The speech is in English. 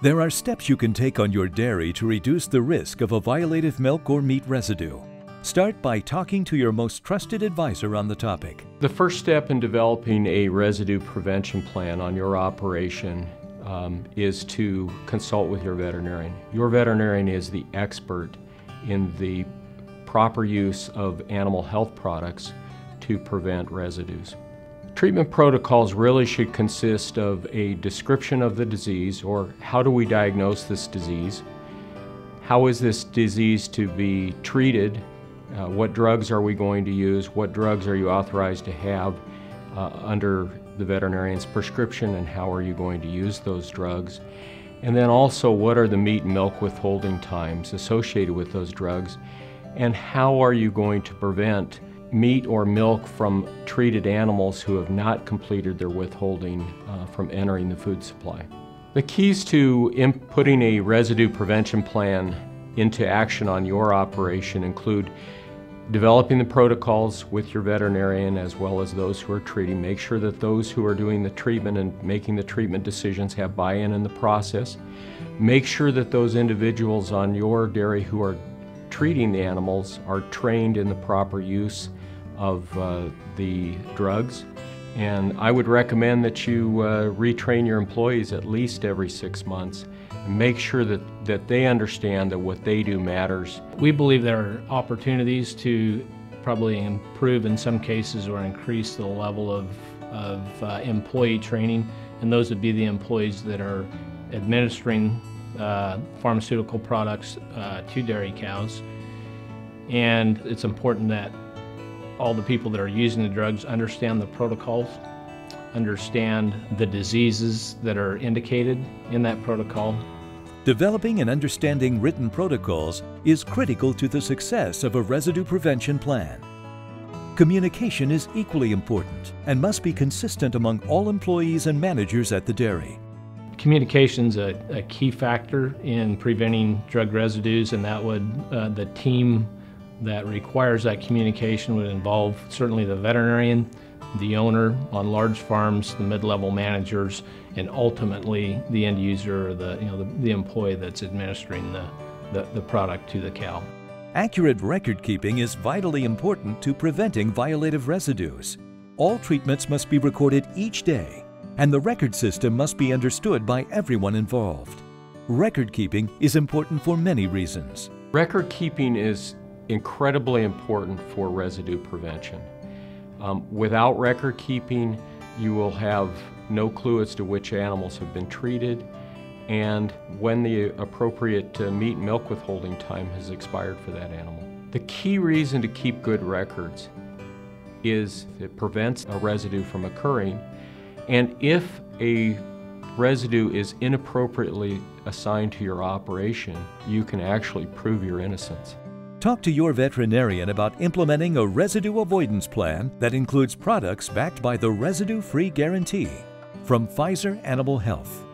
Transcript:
There are steps you can take on your dairy to reduce the risk of a violative milk or meat residue. Start by talking to your most trusted advisor on the topic. The first step in developing a residue prevention plan on your operation is to consult with your veterinarian. Your veterinarian is the expert in the proper use of animal health products to prevent residues. Treatment protocols really should consist of a description of the disease, or how do we diagnose this disease? How is this disease to be treated? What drugs are we going to use? What drugs are you authorized to have under the veterinarian's prescription, and how are you going to use those drugs? And then also, what are the meat and milk withholding times associated with those drugs? And how are you going to prevent meat or milk from treated animals who have not completed their withholding from entering the food supply? The keys to putting a residue prevention plan into action on your operation include developing the protocols with your veterinarian as well as those who are treating. Make sure that those who are doing the treatment and making the treatment decisions have buy-in in the process. Make sure that those individuals on your dairy who are treating the animals are trained in the proper use of the drugs. And I would recommend that you retrain your employees at least every 6 months and make sure that they understand that what they do matters. We believe there are opportunities to probably improve in some cases or increase the level of employee training, and those would be the employees that are administering pharmaceutical products to dairy cows. And it's important that all the people that are using the drugs understand the protocols, understand the diseases that are indicated in that protocol. Developing and understanding written protocols is critical to the success of a residue prevention plan. Communication is equally important and must be consistent among all employees and managers at the dairy. Communication is a key factor in preventing drug residues, and that would, the team that requires that communication would involve certainly the veterinarian, the owner on large farms, the mid-level managers, and ultimately the end user, or the employee that's administering the product to the cow. Accurate record keeping is vitally important to preventing violative residues. All treatments must be recorded each day, and the record system must be understood by everyone involved. Record keeping is important for many reasons. Record keeping is incredibly important for residue prevention. Without record keeping, you will have no clue as to which animals have been treated and when the appropriate meat and milk withholding time has expired for that animal. The key reason to keep good records is it prevents a residue from occurring, and if a residue is inappropriately assigned to your operation, you can actually prove your innocence. Talk to your veterinarian about implementing a residue avoidance plan that includes products backed by the residue-free guarantee from Pfizer Animal Health.